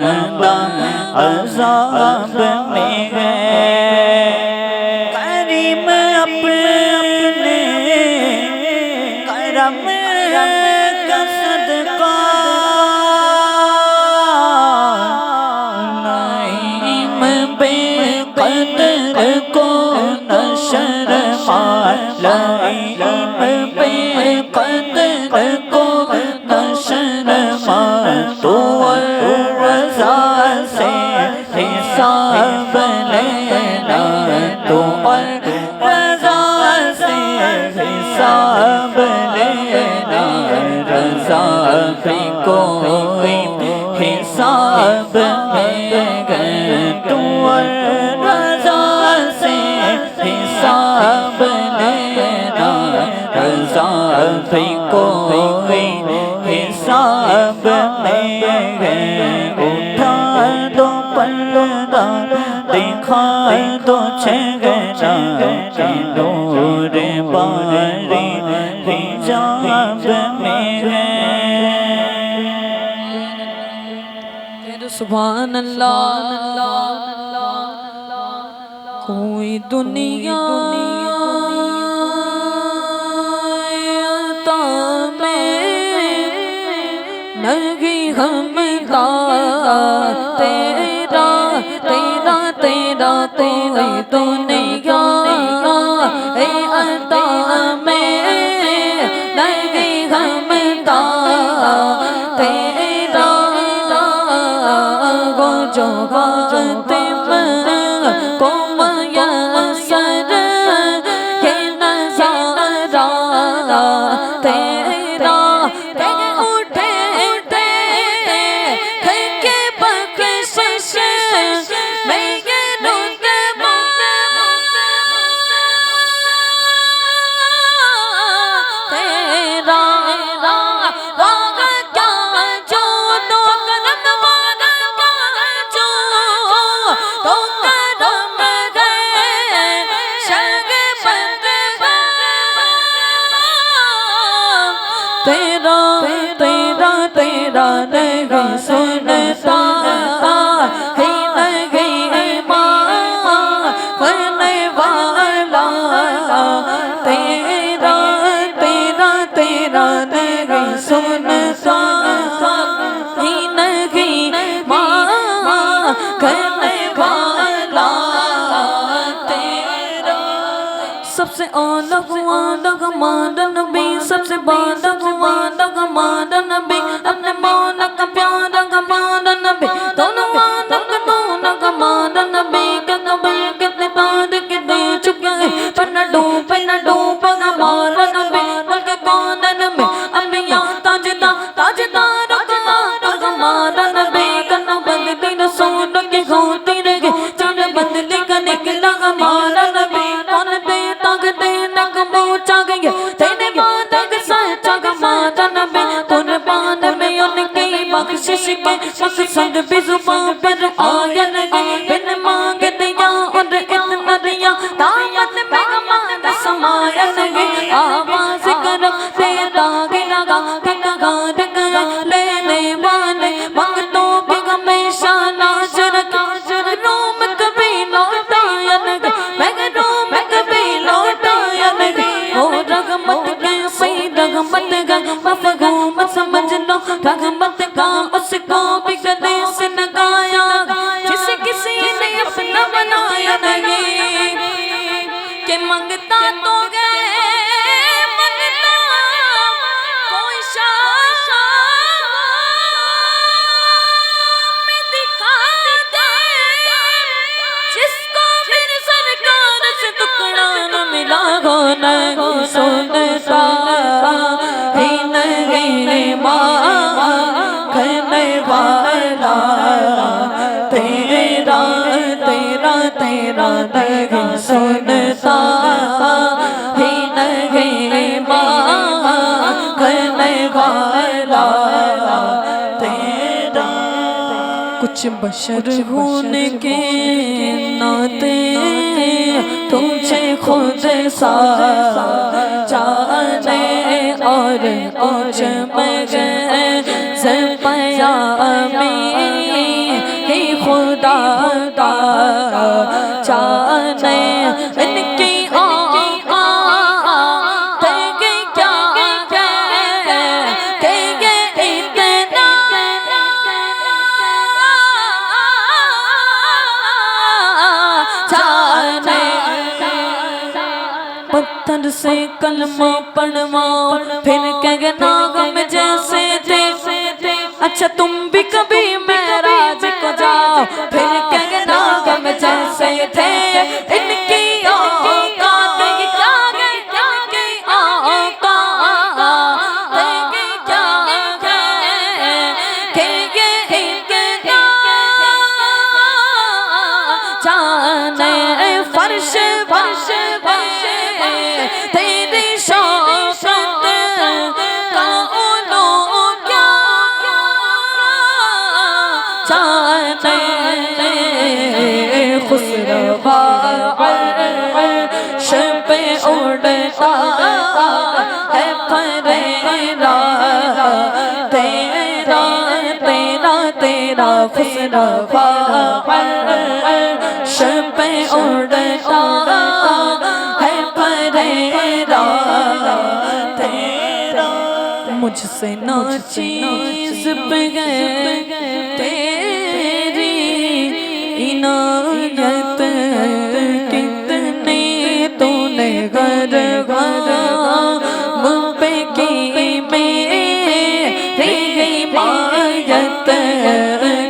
بندہ عذاب میں ہے کریم اپنے کرم کا صدقہ نعیم بے قدر کو نہ شرما نعیم بے قدر کو نہ شرما تو رضا سے حساب لینا تو رضا سے حساب لینا رضا بھی کوئی حساب میں گئے تو رضا سے حساب لینا رضا بھی کوئی حساب میں گئے اٹھا دو پردہ دکھا دو چہرہ نور باری حجاب میں ہے سبحان اللہ کوئی دنیا عطا میں نہیں ہمتا تیرا تیرا تیرا کوئی دنیا عطا میں نہیں ہمتا تیرا جو بات کو میسر یہ نظارہ تیرا اٹھے کے بخشش میں یہ رتبہ تیرا تیرا تیرا تیرا نہیں سنتا ہی نہیں ماں کرنے والا تیرا تیرا تیرا نہیں سنتا ہی نہیں ماں کرنے والا تیرا سب سے اعلیٰ مان نبی سب سے بالا مان نبی اپنے مولا کا پیارا مان نبی دونوں مان نبی کا قبر کتنے بار کے دے چکے ہیں پر نہ ڈوبے مان نبی بلکہ کون نبی انبیاء تاجدار کا مان نبی کرنا بدلی رسول کی ہوتی رہے چل بدلی کا نکلا مان نبی کون دے تاگ دے نگ موچا گئے تیرے بادک سچا گمانا نبی قربان میں ان کی بخشش کے مقصد بھی زبان پر آیا لگے بن مانگ دیا اور اتنا دیا دعوت میں ہمارا سمایا لگے آواز کرو تیرا گرا کہ کگار گیا لینے والے وقتوں کی ہمیشہ لاج رکھا روم کبھی لوٹایا لگے میں روم کبھی لوٹایا لگے وہ رحمت کے صحیح رحمت کا مفہوم سمجھ لو رحمت کا اس کو بھی گلے سے لگایا جسے کسی نے اپنا بنایا نہیں کہ منگتا تو گئے منگتا کوئی شاہ میں دکھا دے جس کو پھر سرکار سے ٹکڑا نہ ملا ہو نہیں سنتا ہی نہیں ماں کرنے والا تیرا تیرا تیرا نہیں سنتا ہی نہیں ماں کرنے والا تیرا کچھ بشر ہونے کے ناطے تجھے خود سا جانے اور اوج میں گئے سے پیامی پتھر سے کلمہ پڑھواؤ پھر کہنا غم جیسے تھے اچھا تم بھی کبھی معراج کو جاؤ پھر کہنا غم جیسے تھے ان کی اوقات کیا گئے ان کی اوقات کیا گئے کہ یہ انقطاع جانے فرش تیری شوقت کا علو کیا جانے خسروا عرش پہ اڑتا ہے پریرا تیرا تیرا تیرا خسروا عرش پہ اڑتا ہے پریرا تیرا مجھ سے ناچیز پہ گئے تیری عنایت کتنی تو نے گھر گھر مجھ پہ کی میری حمایت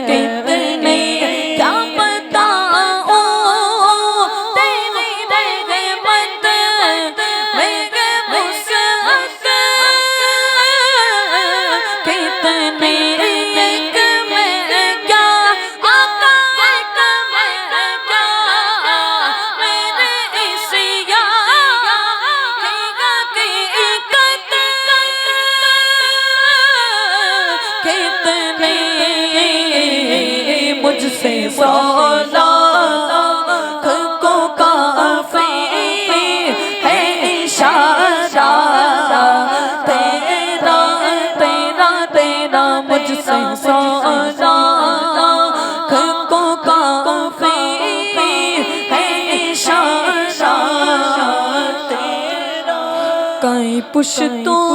کتنی کیا بتاؤں تیری رحمت میرے وسعت کتنی ایک میں کیا آقا ایک میں کیا میرے اسیا کتنی مجھ سے سولا کو کافی ہے اشارہ تیرا تیرا تیرا مجھ سے سولا کو کافی ہے اشارہ تیرا کئی پشتوں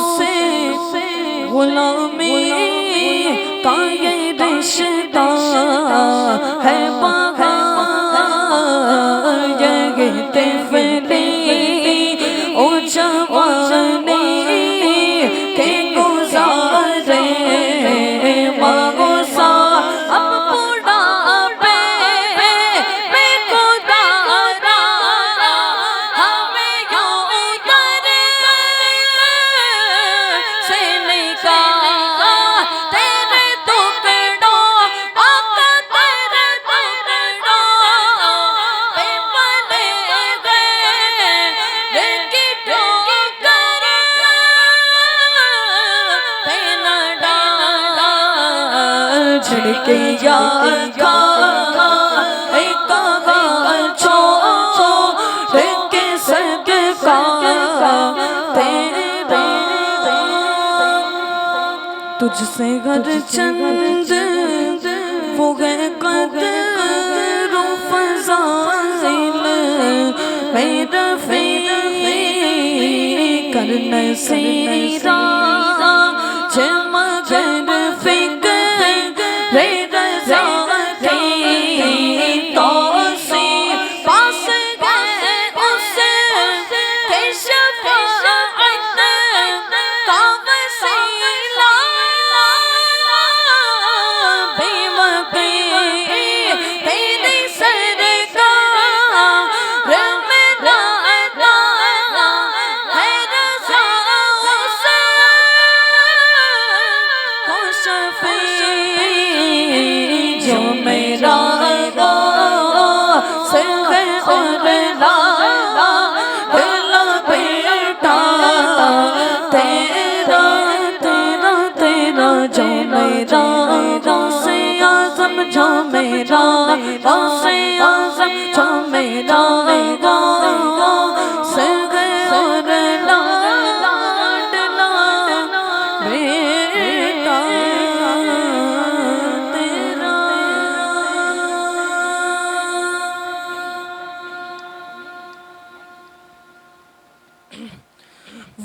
سے غلامی کا یہ رشتہ ہے بہار یہ طفلی او جوانی کے گزارے مغوصا اب بڑھاپے میں گزارا ہمیں یوں در سے نکالا تیرے ٹکڑوں آقا تیرے ٹکڑوں پہ پلے گئے لیکن ٹھوکر پہ نہ ڈالا جھڑکے یا کھا ایک آواز چھوڑ کے صدقہ تیرا تجھ سے گر چند وہ گئے قدر و فضائل میرا کر نصیرہ مگر فکر رضا کی توصیف پاس گئے اس کے شفاعت کا وسیلہ بھی مقی تیری سرکار میں دادا ہے رضا اس کو شفیع جو میرا سر اور لالا بلا بیٹا تیرا تیرا تیرا جو میرا غوث اعظم جو میرا غوث اعظم جو میرا غوث اور لاڈلا بیٹا تیرا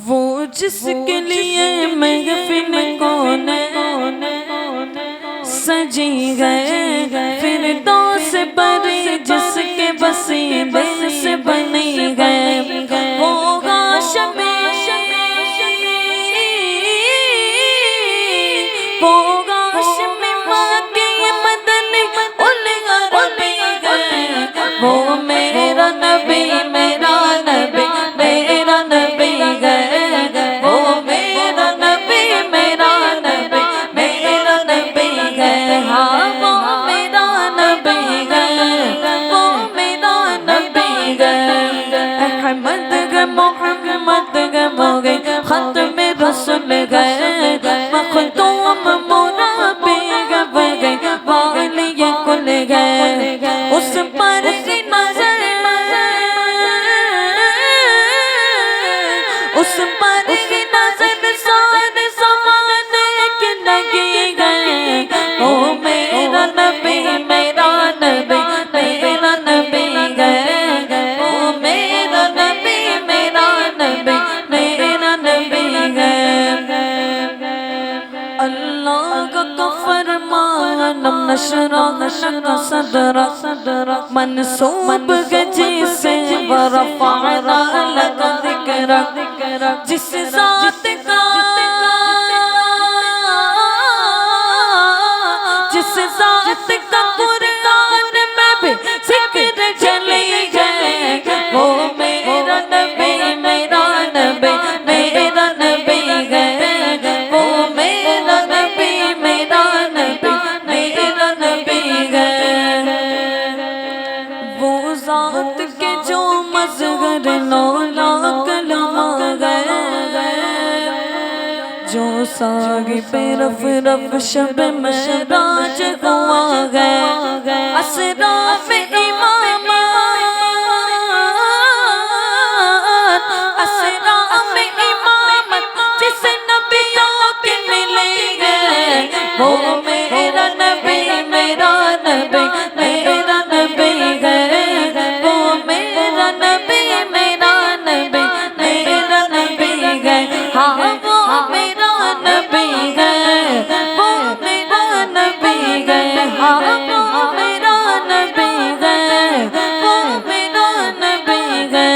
وہ جس کے لیے محفل کونے سجی گئے فردوس پر جس کے وسیلے سے بنی ہے وہ ہاشمی وہ ہاشمی مکی مدنی العربی ہے وہ میرا نبی میرا نبی میرا نبی ہے وہ میرا نبی میرا نبی میرا نبی ہے ہاں وہ میرا نبی ہے وہ میرا نبی ہے احمد ہے محمد ہے موگے ختم رسول گئے مختوم مرابی ہے بگے والی کل گئے اس پر کی نظر اس پر کی نظر سارے زمانے کی لگی گئے او میرا نبی میرا نبی میرا نبی گئے او میرا نبی میرا نبی میرا نبی گئے اللہ کا فرمان نشرح لك صدرك منصوب ہے جسے ورفعنا لك ذکرک جس ذات کا جس ذات کا قرآن میں بھی ذکر چلی گئے وہ میرا نبی میرا نبی میرا نبی ہے وہ میرا نبی میرا نبی میرا نبی ہے وہ ذات کے جو مظہر لولا کلمہ گئے جو ساگی پہ رف رف شب معراج ہوا گئے اسرا میں امامت اسرا میں امامت جس نبیوں کے ملے گئے وہ میرا نبی میرا نبی میرا نبی ہے وہ میرا نبی میرا نبی میرا نبی ہے ہاں وہ میرا نبی ہے وہ میرا نبی ہے ہاں وہ میرا نبی ہے وہ میرا نبی ہے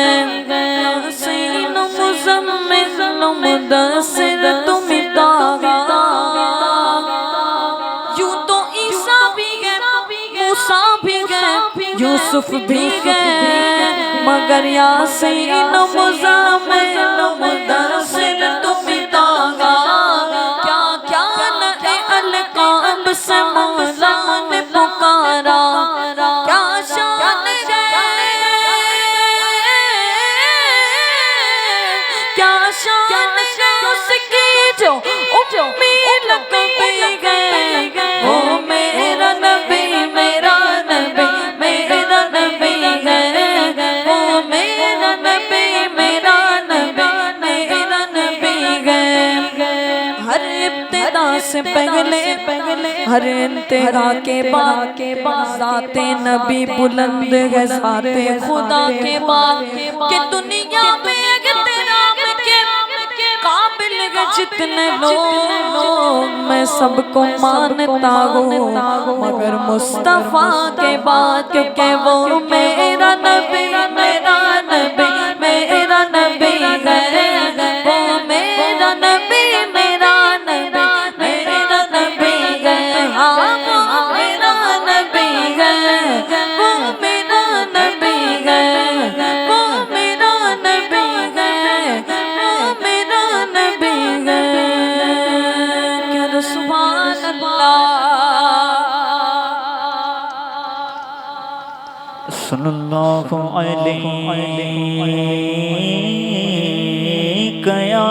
یاسین مزمل مدثر تم داغا یوں تو عیسیٰ بھی ہے موسیٰ بھی ہے یوسف بھی ہے مگر یاسین مزمل مدثر تم داغا کیا کیا نئے القاب سے مولا نے پکارا کیا شان ہے کیا شان ہے اس کی جو امی لقبی گئے وہ میرا نبی میرا نبی میرا نبی ہے وہ میرا نبی میرا نبی میرا نبی ہے ہر ابتدا سے پہلے ہر انتہا کے بعد ذات نبی بلند ہے ذات خدا کے بعد کہ دنیا میں احترام کے قابل ہے جتنے لوگ میں سب کو مانتا ہوں مگر مصطفیٰ کے بعد کیونکہ وہ میرا نبی میرا نبی میرا نبی ہے وہ میرا نبی میرا نبی میرا نبی ہے ہاں وہ میرا نبی ہے وہ میرا نبی ہے وہ میرا نبی ہے وہ میرا نبی ہے کیا سبحان اللہ صلی اللہ علیہ یا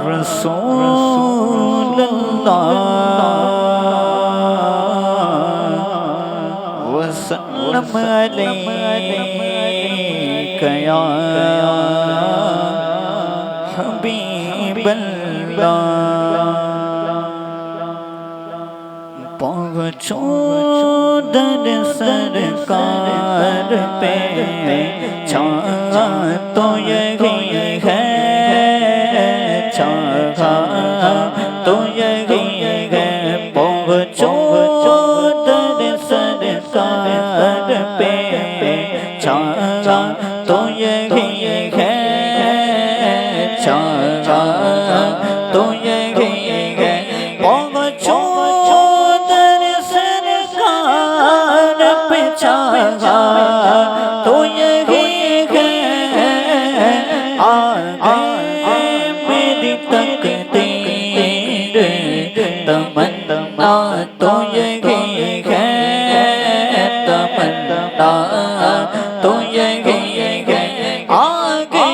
رسول اللہ وسلم علیک یا حبیب اللہ پہنچو در سرکار پہ چھا تو یہی ہے چھا تو یہی ہے پہنچو در سرکار تمنا تو یہی ہے تمنا تو یہی ہے آگے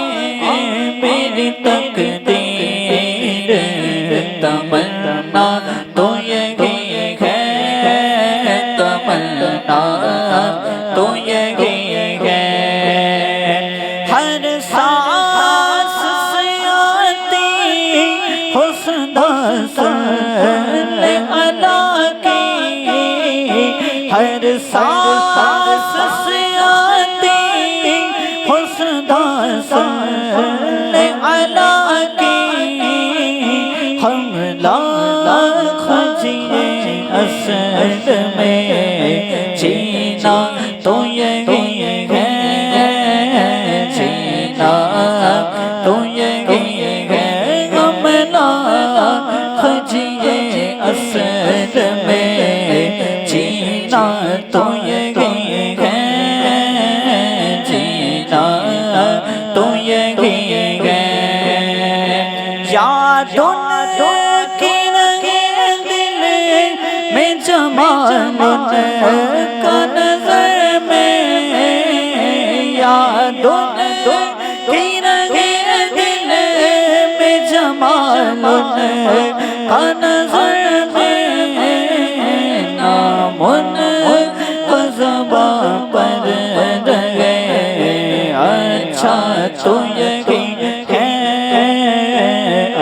میری تقدیر تمنا تو یہی ہے تمنا تو یہی ہے ہر سانس سے آتی حسن اللہ کی ہر سانس سے آتی حسن اللہ کی ہم لاکھ جیے اصل میں جینا تو یہی ہے جینا تو یہی ہے ہم لاکھ جیے اصل میں جینا تو یہی ہے جینا تو یہی ہے یاد کی رہے دل میں جمال کا نظر میں یاد کی رہے دل میں جمال کا نظر میں نام کا زبان پر رہے اچھا تو یہی ہے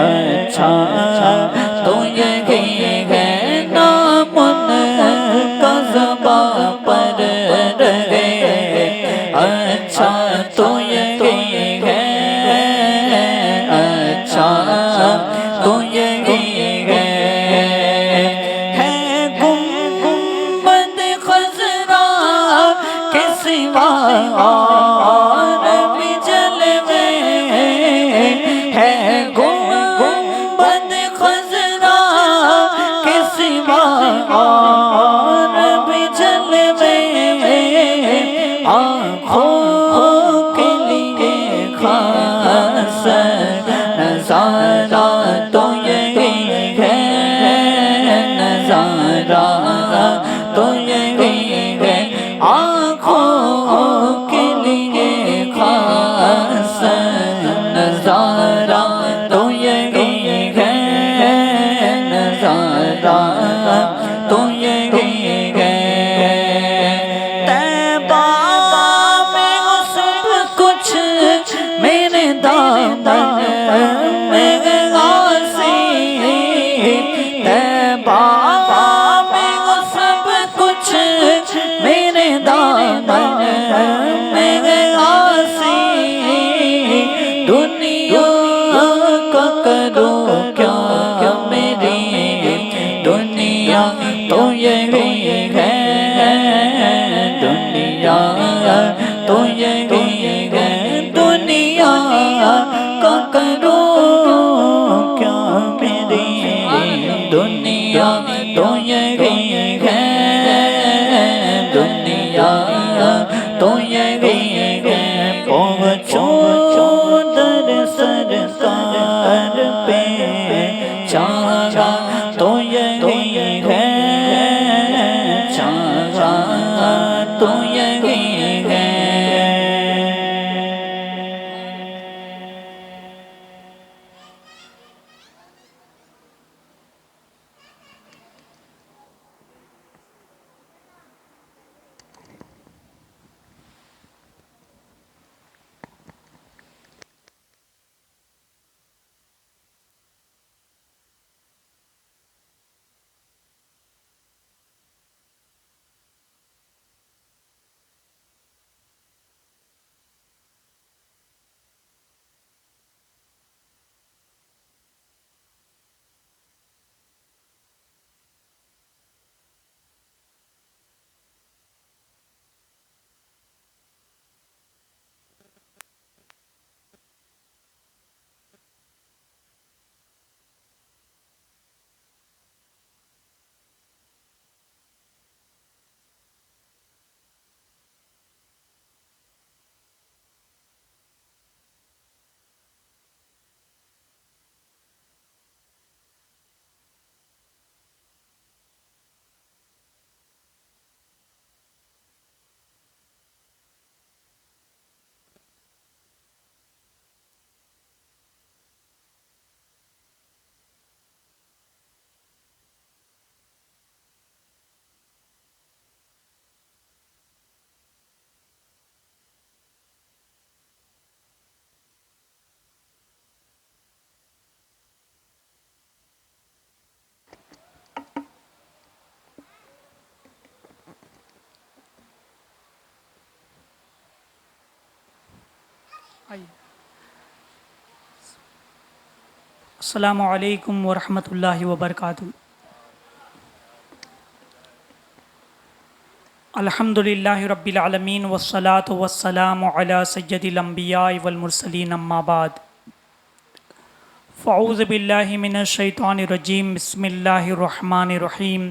اچھا تو یہی ہے نام کا زبان پر رہے اچھا تو یہی ہے اچھا تو یہی ہے گنبد خضرا کے سوا اور بھی جلوے ہے گنبد خضرا کے سوا اور بھی جلوے آنکھوں کے لیے خاص نظارہ تو یہی ہے نظارہ تو یہی ہے آنکھوں کے لیے خاص نظارہ تو یہی ہے نظارہ تو یہی ہے طیبہ میں وہ سب کچھ میرے دامن میں غاصی طیبہ میں وہ سب کچھ میرے دامن میں غاصی دنیا کا کرو کیا میری دنیا تو یہی ہے دنیا تو یہی ہے دنیا کا کرو کیا میری دنیا تو یہی ہے دنیا تو یہی ہے پہنچو در سرکار پہ چاہا تو یہی ہے چاہا تو یہی ہے السلام علیکم ورحمۃ اللہ وبرکاتہ۔ الحمد للہ رب العالمین والصلاة والسلام علی سید الانبیاء والمرسلین، اما بعد فاعوذ باللہ من الشیطان الرجیم، بسم اللہ الرحمن الرحیم۔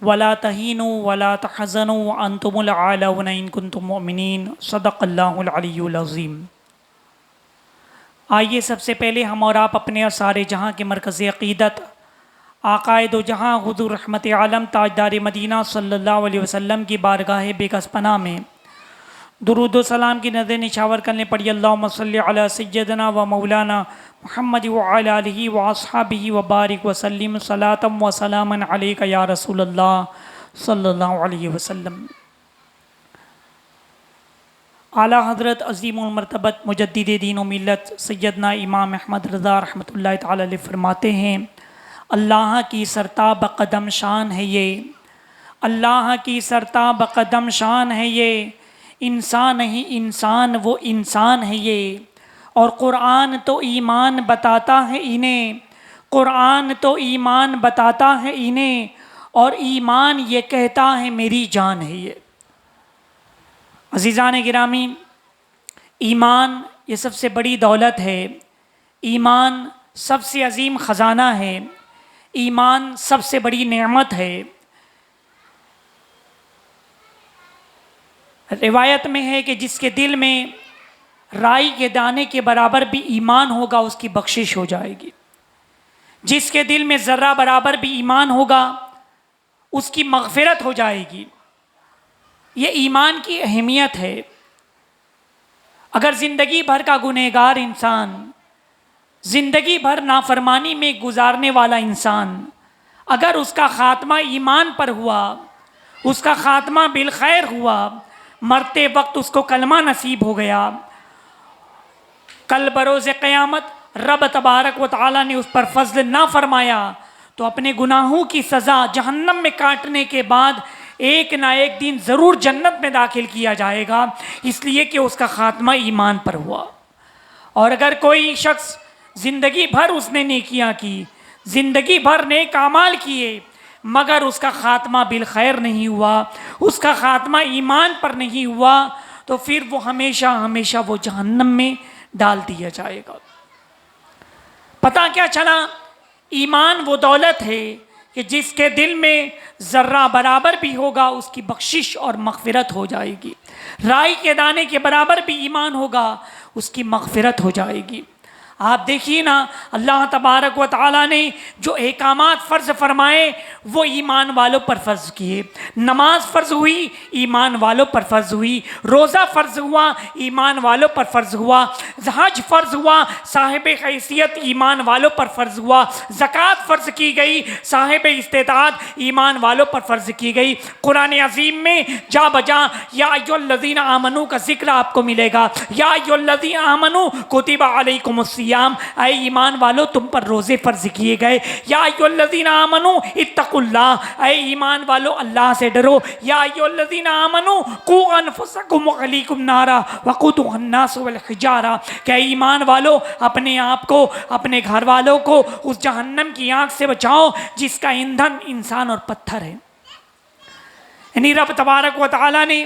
ولا تہینوا ولا تحزنوا وانتم الاعلون ان کنتم مؤمنین، صدق اللہ العلی العظیم۔ آئیے سب سے پہلے ہم اور آپ اپنے اور سارے جہاں کے مرکز عقیدت آقائے دو جہاں حضور رحمت عالم تاجدار مدینہ صلی اللہ علیہ وسلم کی بارگاہ بے کس پناہ میں درود و سلام کی نظر نشاور کرنے پڑی۔ اللہم صلی علی سیدنا و مولانا محمد وعلی آلہ واصحابہ وبارک وسلم صلاۃ و سلاما علیک یا رسول اللہ صلی اللہ علیہ وسلم۔ اعلیٰ حضرت عظیم المرتبت مجدد دین و ملت سیدنا امام احمد رضا رحمۃ اللہ تعالی علیہ فرماتے ہیں، اللہ کی سرتاب قدم شان ہے یہ، اللہ کی سرتاب قدم شان ہے یہ، انسان نہیں انسان وہ انسان ہے یہ، اور قرآن تو ایمان بتاتا ہے انہیں، قرآن تو ایمان بتاتا ہے انہیں، اور ایمان یہ کہتا ہے میری جان ہے یہ۔ عزیزان گرامی، ایمان یہ سب سے بڑی دولت ہے، ایمان سب سے عظیم خزانہ ہے، ایمان سب سے بڑی نعمت ہے۔ روایت میں ہے کہ جس کے دل میں رائی کے دانے کے برابر بھی ایمان ہوگا اس کی بخشش ہو جائے گی، جس کے دل میں ذرہ برابر بھی ایمان ہوگا اس کی مغفرت ہو جائے گی۔ یہ ایمان کی اہمیت ہے۔ اگر زندگی بھر کا گنہگار انسان، زندگی بھر نافرمانی میں گزارنے والا انسان، اگر اس کا خاتمہ ایمان پر ہوا، اس کا خاتمہ بالخیر ہوا، مرتے وقت اس کو کلمہ نصیب ہو گیا، کل بروز قیامت رب تبارک و تعالیٰ نے اس پر فضل نہ فرمایا تو اپنے گناہوں کی سزا جہنم میں کاٹنے کے بعد ایک نہ ایک دن ضرور جنت میں داخل کیا جائے گا، اس لیے کہ اس کا خاتمہ ایمان پر ہوا۔ اور اگر کوئی شخص زندگی بھر اس نے نیکیاں کی، زندگی بھر نیک اعمال کیے، مگر اس کا خاتمہ بالخیر نہیں ہوا، اس کا خاتمہ ایمان پر نہیں ہوا، تو پھر وہ ہمیشہ ہمیشہ وہ جہنم میں ڈال دیا جائے گا۔ پتہ کیا چلا؟ ایمان وہ دولت ہے کہ جس کے دل میں ذرہ برابر بھی ہوگا اس کی بخشش اور مغفرت ہو جائے گی، رائی کے دانے کے برابر بھی ایمان ہوگا اس کی مغفرت ہو جائے گی۔ آپ دیکھیے نا، اللہ تبارک و تعالیٰ نے جو احکامات فرض فرمائے وہ ایمان والوں پر فرض کیے۔ نماز فرض ہوئی، ایمان والوں پر فرض ہوئی، روزہ فرض ہوا، ایمان والوں پر فرض ہوا، حج فرض ہوا، صاحب حیثیت ایمان والوں پر فرض ہوا، زکوٰۃ فرض کی گئی، صاحب استطاعت ایمان والوں پر فرض کی گئی۔ قرآن عظیم میں جا بجا یا ایھا الذین آمنو کا ذکر آپ کو ملے گا، یا ایھا الذین آمنو کتب علیکم الصیام، اے ایمان والو تم پر روزے فرض کیے گئے، یا ایھا الذین آمنو اتقوا اللہ، اے ایمان والو اللہ سے ڈرو، یا ایھا الذین آمنو قوا انفسکم واہلیکم نارا وقودھا الناس والحجارہ، کہ اے ایمان والو اپنے آپ کو، اپنے گھر والوں کو اس جہنم کی آگ سے بچاؤ جس کا ایندھن انسان اور پتھر ہے۔ یعنی رب تبارک و تعالیٰ نے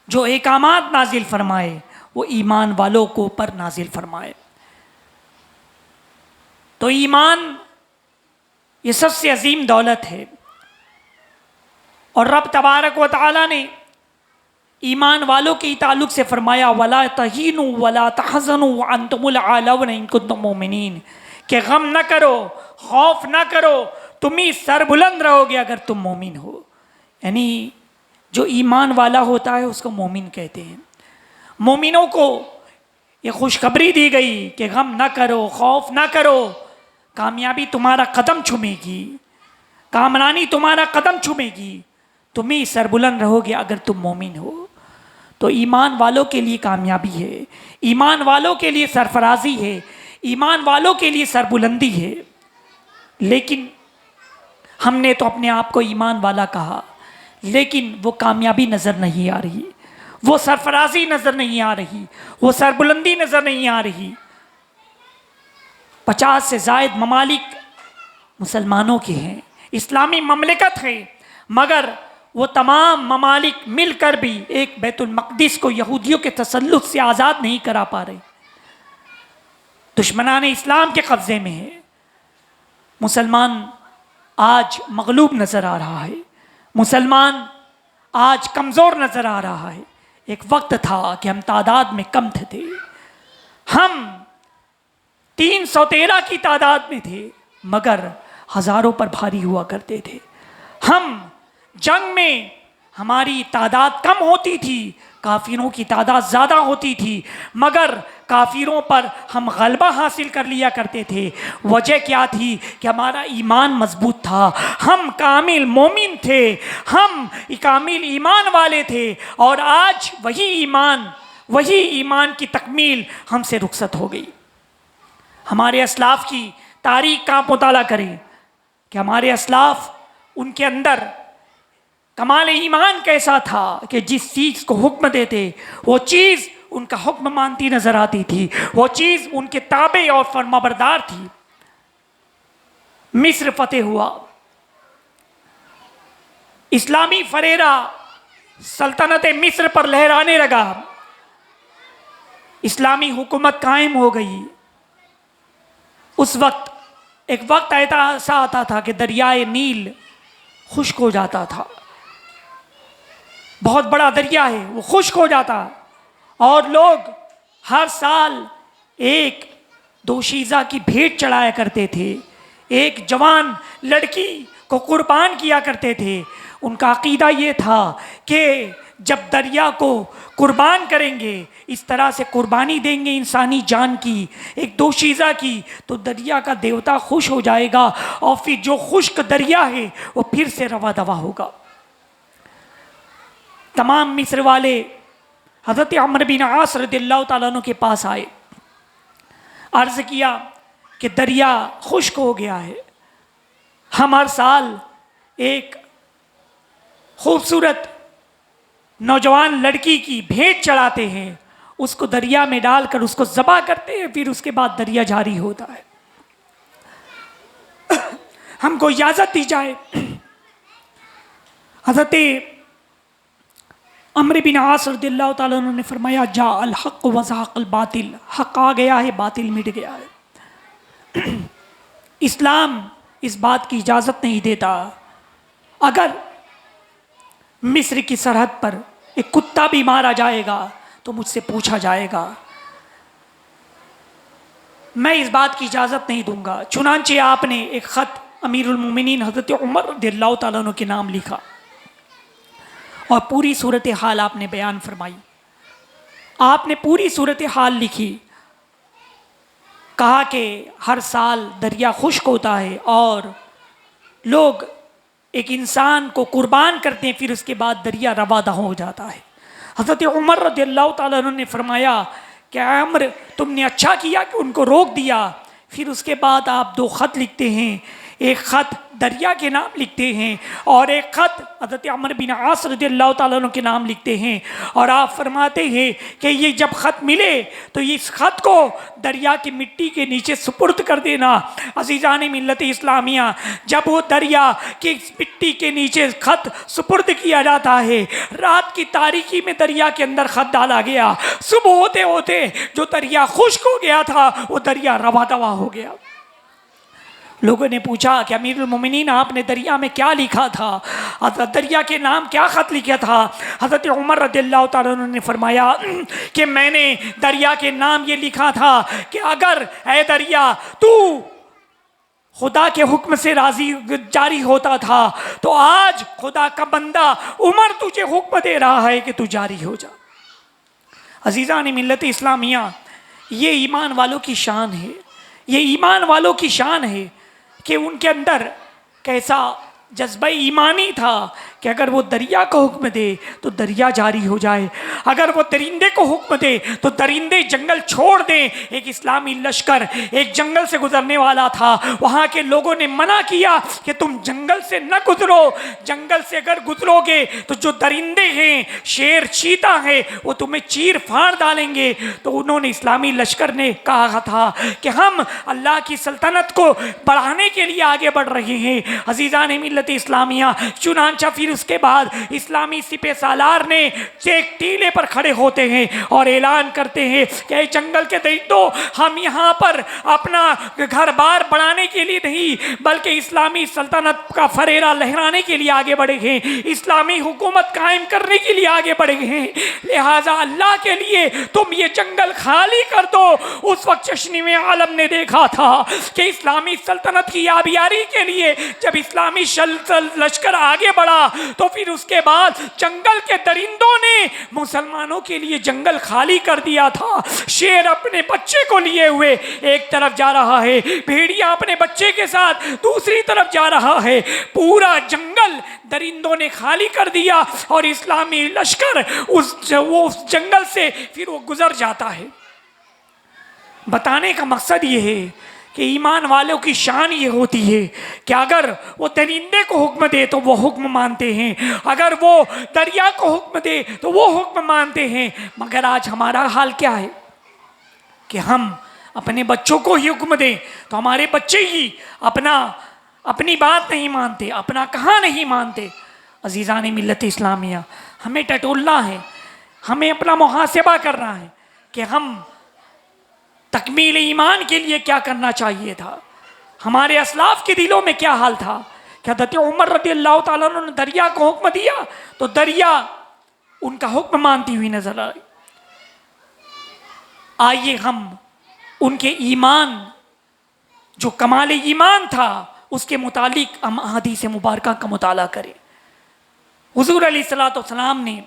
جو احکامات نازل فرمائے وہ ایمان والوں کو پر نازل فرمائے۔ تو ایمان یہ سب سے عظیم دولت ہے، اور رب تبارک و تعالیٰ نے ایمان والوں کے تعلق سے فرمایا وَلَا تَهِنُوا وَلَا تَحْزَنُوا وَأَنْتُمُ الْأَعْلَوْنَ إِن كُنتُم مُؤْمِنِينَ، کہ غم نہ کرو، خوف نہ کرو، تم ہی سر بلند رہو گے اگر تم مومن ہو۔ یعنی جو ایمان والا ہوتا ہے اس کو مومن کہتے ہیں۔ مومنوں کو یہ خوشخبری دی گئی کہ غم نہ کرو، خوف نہ کرو، کامیابی تمہارا قدم چھومے گی، کامرانی تمہارا قدم چھومے گی، تم ہی سربلند رہو گے اگر تم مومن ہو۔ تو ایمان والوں کے لیے کامیابی ہے، ایمان والوں کے لیے سرفرازی ہے، ایمان والوں کے لیے سربلندی ہے۔ لیکن ہم نے تو اپنے آپ کو ایمان والا کہا، لیکن وہ کامیابی نظر نہیں آ رہی، وہ سرفرازی نظر نہیں آ رہی، وہ سربلندی نظر نہیں آ رہی۔ 50 سے زائد ممالک مسلمانوں کے ہیں، اسلامی مملکت ہے، مگر وہ تمام ممالک مل کر بھی ایک بیت المقدس کو یہودیوں کے تسلط سے آزاد نہیں کرا پا رہے، دشمنان اسلام کے قبضے میں ہے۔ مسلمان آج مغلوب نظر آ رہا ہے، مسلمان آج کمزور نظر آ رہا ہے۔ ایک وقت تھا کہ ہم تعداد میں کم تھے، ہم 313 کی تعداد میں تھے، مگر ہزاروں پر بھاری ہوا کرتے تھے۔ ہم جنگ میں ہماری تعداد کم ہوتی تھی، کافروں کی تعداد زیادہ ہوتی تھی، مگر کافروں پر ہم غلبہ حاصل کر لیا کرتے تھے۔ وجہ کیا تھی؟ کہ ہمارا ایمان مضبوط تھا، ہم کامل مومن تھے، ہم کامل ایمان والے تھے، اور آج وہی ایمان کی تکمیل ہم سے رخصت ہو گئی۔ ہمارے اسلاف کی تاریخ کا مطالعہ کریں کہ ہمارے اسلاف، ان کے اندر کمال ایمان کیسا تھا کہ جس چیز کو حکم دیتے وہ چیز ان کا حکم مانتی نظر آتی تھی، وہ چیز ان کے تابع اور فرمانبردار تھی۔ مصر فتح ہوا، اسلامی فریرہ سلطنت مصر پر لہرانے لگا، اسلامی حکومت قائم ہو گئی۔ اس وقت ایک وقت ایسا آتا تھا کہ دریائے نیل خشک ہو جاتا تھا، بہت بڑا دریا ہے، وہ خشک ہو جاتا، اور لوگ ہر سال ایک دوشیزہ کی بھیٹ چڑھایا کرتے تھے، ایک جوان لڑکی کو قربان کیا کرتے تھے۔ ان کا عقیدہ یہ تھا کہ جب دریا کو قربان کریں گے، اس طرح سے قربانی دیں گے انسانی جان کی، ایک دوشیزہ کی، تو دریا کا دیوتا خوش ہو جائے گا، اور پھر جو خشک دریا ہے وہ پھر سے روا دوا ہوگا۔ تمام مصر والے حضرت عمرو بن عاص رضی اللہ تعالیٰ عنہ کے پاس آئے، عرض کیا کہ دریا خشک ہو گیا ہے، ہم ہر سال ایک خوبصورت نوجوان لڑکی کی بھیٹ چڑھاتے ہیں، اس کو دریا میں ڈال کر اس کو ذبح کرتے ہیں، پھر اس کے بعد دریا جاری ہوتا ہے، ہم کو اجازت دی جائے۔ حضرت عمرو بن عاص رضی اللہ تعالیٰ عنہ نے فرمایا جاء الحق وزهق الباطل، حق آ گیا ہے، باطل مٹ گیا ہے۔ اسلام اس بات کی اجازت نہیں دیتا، اگر مصر کی سرحد پر ایک کتا بھی مارا جائے گا تو مجھ سے پوچھا جائے گا، میں اس بات کی اجازت نہیں دوں گا۔ چنانچہ آپ نے ایک خط امیر المومنین حضرت عمر رضی اللہ تعالیٰ عنہ کے نام لکھا، اور پوری صورتحال آپ نے بیان فرمائی، آپ نے پوری صورتحال لکھی، کہا کہ ہر سال دریا خشک ہوتا ہے اور لوگ ایک انسان کو قربان کرتے ہیں، پھر اس کے بعد دریا روا دہ ہو جاتا ہے۔ حضرت عمر رضی اللہ تعالیٰ عنہ نے فرمایا کہ عمر تم نے اچھا کیا کہ ان کو روک دیا۔ پھر اس کے بعد آپ 2 خط لکھتے ہیں، ایک خط دریا کے نام لکھتے ہیں اور ایک خط حضرت عمرو بن عاص رضی اللہ تعالیٰ عنہ کے نام لکھتے ہیں، اور آپ فرماتے ہیں کہ یہ جب خط ملے تو اس خط کو دریا کی مٹی کے نیچے سپرد کر دینا۔ عزیزان ملت اسلامیہ، جب وہ دریا کی مٹی کے نیچے خط سپرد کیا جاتا ہے، رات کی تاریکی میں دریا کے اندر خط ڈالا گیا، صبح ہوتے ہوتے جو دریا خشک ہو گیا تھا وہ دریا روا دوا ہو گیا۔ لوگوں نے پوچھا کہ امیر المومنین آپ نے دریا میں کیا لکھا تھا، حضرت دریا کے نام کیا خط لکھا تھا؟ حضرت عمر رضی اللہ تعالیٰ عنہ نے فرمایا کہ میں نے دریا کے نام یہ لکھا تھا کہ اگر اے دریا تو خدا کے حکم سے راضی جاری ہوتا تھا تو آج خدا کا بندہ عمر تجھے حکم دے رہا ہے کہ تو جاری ہو جا۔ عزیزان ملت اسلامیہ، یہ ایمان والوں کی شان ہے، یہ ایمان والوں کی شان ہے کہ ان کے اندر کیسا جذبہ ایمانی تھا کہ اگر وہ دریا کو حکم دے تو دریا جاری ہو جائے، اگر وہ درندے کو حکم دے تو درندے جنگل چھوڑ دیں۔ ایک اسلامی لشکر ایک جنگل سے گزرنے والا تھا، وہاں کے لوگوں نے منع کیا کہ تم جنگل سے نہ گزرو، جنگل سے اگر گزرو گے تو جو درندے ہیں، شیر چیتا ہے، وہ تمہیں چیر پھاڑ ڈالیں گے۔ تو انہوں نے اسلامی لشکر نے کہا تھا کہ ہم اللہ کی سلطنت کو بڑھانے کے لیے آگے بڑھ رہے ہیں۔ عزیزان ملت اسلامیہ، چنانچہ پھر اس کے بعد اسلامی سپہ سالار نے ایک ٹیلے پر کھڑے ہوتے ہیں اور اعلان کرتے ہیں کہ اے جنگل کے درندوں، ہم یہاں پر اپنا گھر بار بڑھانے کے لیے نہیں بلکہ اسلامی سلطنت کا فریرہ لہرانے کے لیے آگے بڑھے ہیں، اسلامی حکومت قائم کرنے کے لیے آگے بڑھے ہیں، لہٰذا اللہ کے لیے تم یہ جنگل خالی کر دو۔ اس وقت چشنی میں عالم نے دیکھا تھا کہ اسلامی سلطنت کی آبیاری کے لیے جب اسلامی لشکر آگے بڑھا تو پھر اس کے بعد جنگل کے درندوں نے مسلمانوں کے لیے جنگل خالی کر دیا تھا۔ شیر اپنے بچے کو لیے ہوئے ایک طرف جا رہا ہے، بھیڑیا اپنے بچے کے ساتھ دوسری طرف جا رہا ہے، پورا جنگل درندوں نے خالی کر دیا اور اسلامی لشکر اس جنگل سے پھر وہ گزر جاتا ہے۔ بتانے کا مقصد یہ ہے کہ ایمان والوں کی شان یہ ہوتی ہے کہ اگر وہ درندے کو حکم دے تو وہ حکم مانتے ہیں، اگر وہ دریا کو حکم دے تو وہ حکم مانتے ہیں۔ مگر آج ہمارا حال کیا ہے کہ ہم اپنے بچوں کو ہی حکم دیں تو ہمارے بچے ہی اپنی بات نہیں مانتے، اپنا کہاں نہیں مانتے۔ عزیزان ملت اسلامیہ، ہمیں ٹٹولنا ہے، ہمیں اپنا محاسبہ کرنا ہے کہ ہم تکمیل ایمان کے لیے کیا کرنا چاہیے تھا، ہمارے اسلاف کے دلوں میں کیا حال تھا کہ حضرت عمر رضی اللہ تعالیٰ عنہ نے دریا کو حکم دیا تو دریا ان کا حکم مانتی ہوئی نظر آئی۔ آئیے ہم ان کے ایمان، جو کمال ایمان تھا، اس کے متعلق ہم احادیث مبارکہ کا مطالعہ کریں۔ حضور علیہ الصلوۃ والسلام نے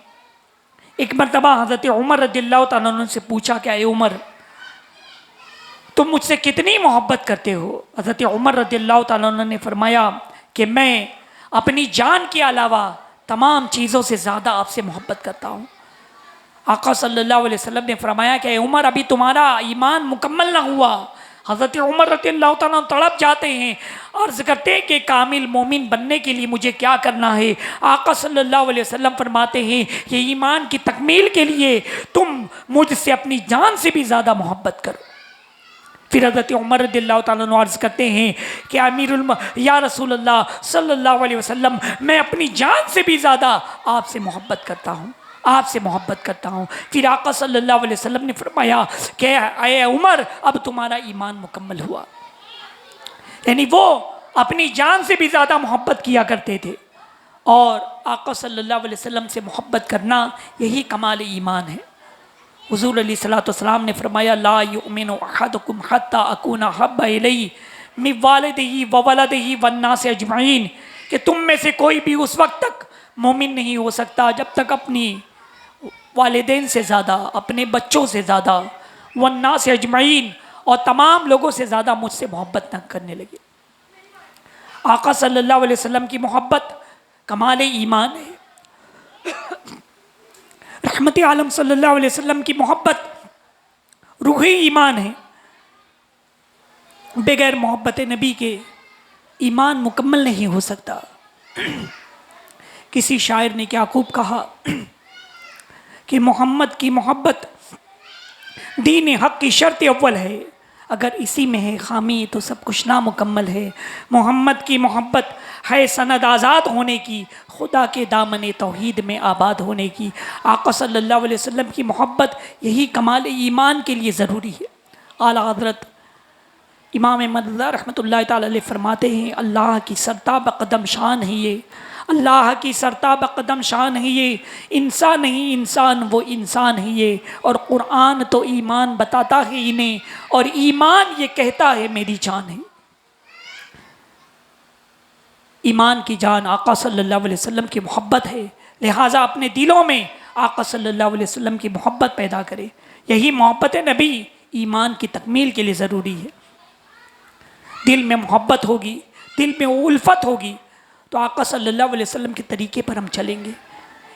ایک مرتبہ حضرت عمر رضی اللہ تعالیٰ عنہ سے پوچھا کہ اے عمر، تم مجھ سے کتنی محبت کرتے ہو؟ حضرت عمر رضی اللہ تعالیٰ عنہ نے فرمایا کہ میں اپنی جان کے علاوہ تمام چیزوں سے زیادہ آپ سے محبت کرتا ہوں۔ آقا صلی اللہ علیہ وسلم نے فرمایا کہ اے عمر، ابھی تمہارا ایمان مکمل نہ ہوا۔ حضرت عمر رضی اللہ تعالیٰ عنہ تڑپ جاتے ہیں، عرض کرتے ہیں کہ کامل مومن بننے کے لیے مجھے کیا کرنا ہے؟ آقا صلی اللہ علیہ وسلم فرماتے ہیں کہ ایمان کی تکمیل کے لیے تم مجھ سے اپنی جان سے بھی زیادہ محبت کرو۔ پھر حضرت عمر رضی اللہ تعالیٰ عنہ عرض کرتے ہیں کہ یا رسول اللہ صلی اللہ علیہ وسلم، میں اپنی جان سے بھی زیادہ آپ سے محبت کرتا ہوں، آپ سے محبت کرتا ہوں۔ پھر آقا صلی اللہ علیہ وسلم نے فرمایا کہ اے عمر، اب تمہارا ایمان مکمل ہوا۔ یعنی وہ اپنی جان سے بھی زیادہ محبت کیا کرتے تھے، اور آقا صلی اللہ علیہ وسلم سے محبت کرنا یہی کمال ایمان ہے۔ حضور علیہ الصلوۃ والسلام نے فرمایا لا یؤمن احدکم حتی اکون احب الیہ من والدہ وولدہ والناس اجمعین، کہ تم میں سے کوئی بھی اس وقت تک مومن نہیں ہو سکتا جب تک اپنی والدین سے زیادہ، اپنے بچوں سے زیادہ، والناس اجمعین، اور تمام لوگوں سے زیادہ مجھ سے محبت نہ کرنے لگے۔ آقا صلی اللہ علیہ وسلم کی محبت کمال ایمان ہے۔ رحمت عالم صلی اللہ علیہ وسلم کی محبت روحی ایمان ہے۔ بغیر محبت نبی کے ایمان مکمل نہیں ہو سکتا۔ کسی شاعر نے کیا خوب کہا کہ محمد کی محبت دین حق کی شرط اول ہے، اگر اسی میں ہے خامی تو سب کچھ نامکمل ہے۔ محمد کی محبت ہے سند آزاد ہونے کی، خدا کے دامن توحید میں آباد ہونے کی۔ آقا صلی اللہ علیہ وسلم کی محبت یہی کمال ایمان کے لیے ضروری ہے۔ اعلیٰ حضرت امام مددہ رحمۃ اللہ تعالی علیہ فرماتے ہیں اللہ کی سرتاب قدم شان ہے یہ، اللہ کی سرتاب قدم شان ہے یہ، انسان نہیں انسان وہ انسان ہے یہ، اور قرآن تو ایمان بتاتا ہے انہیں، اور ایمان یہ کہتا ہے میری جان ہے۔ ایمان کی جان آقا صلی اللہ علیہ وسلم کی محبت ہے، لہٰذا اپنے دلوں میں آقا صلی اللہ علیہ وسلم کی محبت پیدا کرے۔ یہی محبت نبی ایمان کی تکمیل کے لیے ضروری ہے۔ دل میں محبت ہوگی، دل میں الفت ہوگی تو آقا صلی اللہ علیہ وسلم کے طریقے پر ہم چلیں گے،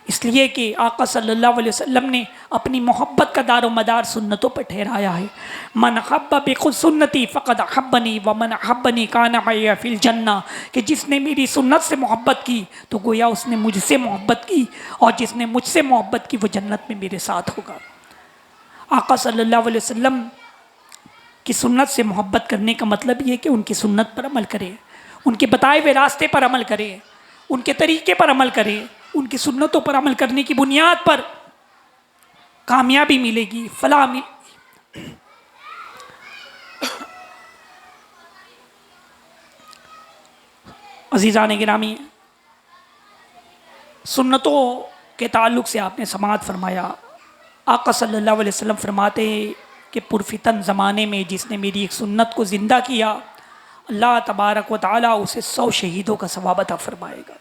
اس لیے کہ آقا صلی اللہ علیہ وسلم نے اپنی محبت کا دار و مدار سنتوں پر ٹھہرایا ہے۔ من حب بخود سنتی فقد احبنی ومن احبنی کان معی فی الجنہ، کہ جس نے میری سنت سے محبت کی تو گویا اس نے مجھ سے محبت کی، اور جس نے مجھ سے محبت کی وہ جنت میں میرے ساتھ ہوگا۔ آقا صلی اللہ علیہ وسلم کی سنت سے محبت کرنے کا مطلب یہ ہے کہ ان کی سنت پر عمل کرے، ان کے بتائے ہوئے راستے پر عمل کرے، ان کے طریقے پر عمل کرے، ان کی سنتوں پر عمل کرنے کی بنیاد پر کامیابی ملے گی، فلاح ملے گی۔ عزیزان گرامی، سنتوں کے تعلق سے آپ نے سماعت فرمایا، آقا صلی اللہ علیہ وسلم فرماتے ہیں کہ پرفتن زمانے میں جس نے میری ایک سنت کو زندہ کیا، اللہ تبارک و تعالیٰ اسے 100 شہیدوں کا ثواب عطا فرمائے گا۔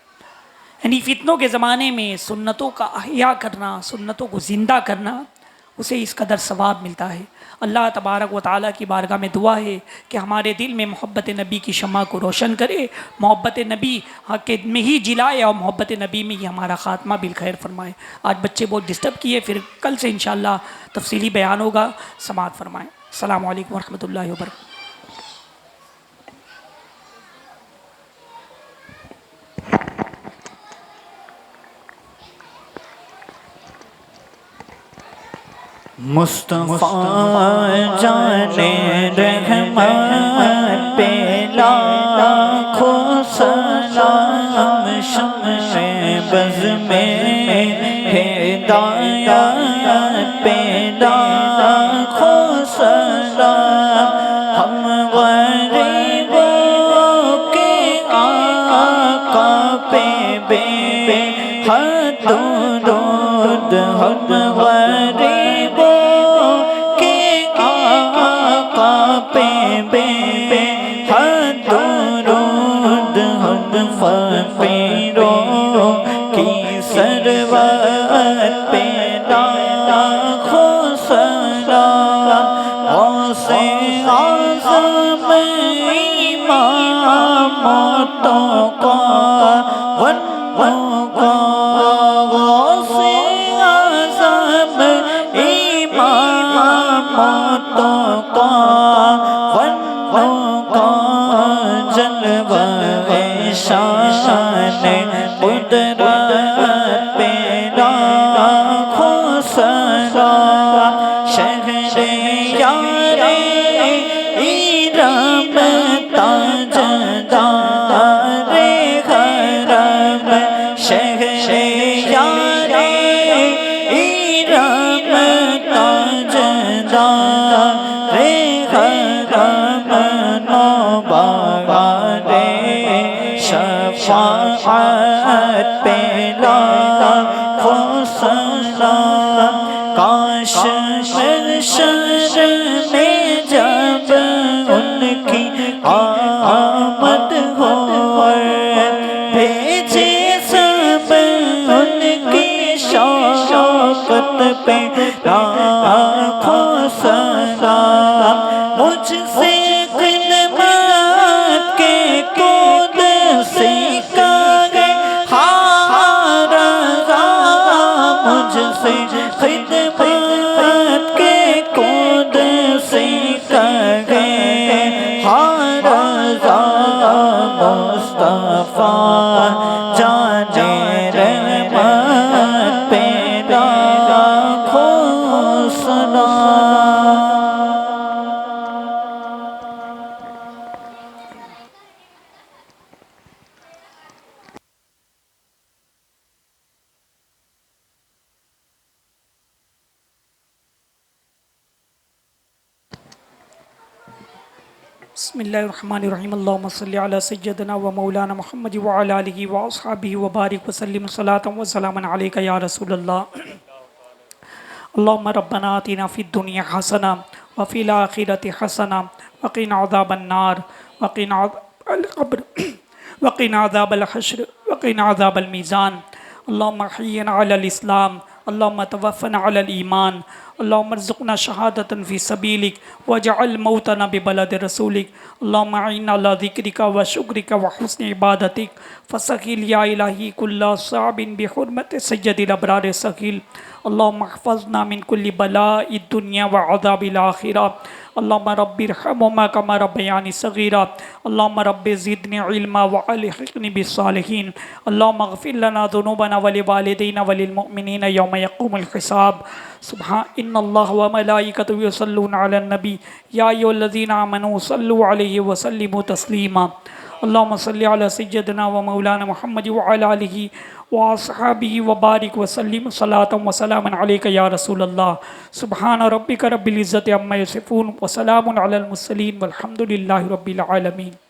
یعنی فتنوں کے زمانے میں سنتوں کا احیاء کرنا، سنتوں کو زندہ کرنا، اسے اس قدر ثواب ملتا ہے۔ اللہ تبارک و تعالیٰ کی بارگاہ میں دعا ہے کہ ہمارے دل میں محبت نبی کی شمع کو روشن کرے، محبت نبی میں ہی جلائے، اور محبت نبی میں ہی ہمارا خاتمہ بالخیر فرمائے۔ آج بچے بہت ڈسٹرب کیے، پھر کل سے انشاءاللہ تفصیلی بیان ہوگا، سماعت فرمائیں۔ السلام علیکم ورحمۃ اللہ وبرکاتہ۔ مصطفیٰ جانے رحمت پہ لاکھوں سلام، شمع بز میں ہدایت پہ لاکھوں سلام، ہم غریبوں کے آقا پہ بے حد درود، ہم غریبوں کے آقا پہ بے حد درود، ہم فقیروں کی ثروت پہ لاکھوں سلام، غوث اعظم امامتوں کا غنوں کا، غوث اعظم امامتوں کا غنوں کا، جلوہ شان قدرت پہ لاکھوں سلام، شہر یار ایرم تاجدار حرم، شہر یار ایرم تاجدار حرم، نوبہار شفاعت پہ لاکھوں سلام، کاش محشر میں جب ان کی آمد ہو، بھیجے سب ان کی شوقت پہ لاکھوں سلام، مجھ سے خدمت کے کود سیکھا گئے ہاں رضا، مجھ سے خدمت کے کود سیکھا گئے ہاں رضا، مصطفیٰ جانے رحمت پہ لاکھوں سلام۔ بسم اللہ الرحمن الرحیم، اللہم صلی علی سیدنا و مولانا محمد وعلی آلہ و اصحابہ وبارک وسلم صلاۃ و سلاما علیک یا رسول اللہ۔ اللہم ربنا آتنا فی الدنیا حسنہ وفی الآخرۃ حسنہ وقنا عذاب النار وقنا عذاب القبر وقنا عذاب الحشر وقنا عذاب المیزان، اللہم احینا علی الاسلام اللهم توفنا على الإيمان اللهم ارزقنا شهادة في سبيلك واجعل موتنا ببلد رسولك اللهم أعنا على ذكرك وشكرك وحسن عبادتك فسخيل يا إلهي كل صعب بحرمة سيد الأبرار سخيل اللهم احفظنا من كل بلاء الدنيا وعذاب الآخرة اللهم رب ارحمهما كما ربياني صغيرا اللهم رب زدني علما والحقني بالصالحين اللهم اغفر لنا ذنوبنا ولوالدينا وللمؤمنين يوم يقوم الحساب سبحان ان الله وملائكته يصلون على النبي يا ايها الذين امنوا صلوا عليه وسلموا تسليما اللهم صل على سيدنا ومولانا محمد وعلى آله وأصحابه وبارك وسلم صلاة وسلاما عليك يا رسول الله سبحان ربك رب العزة عما يصفون وسلام على المرسلين والحمد لله رب العالمين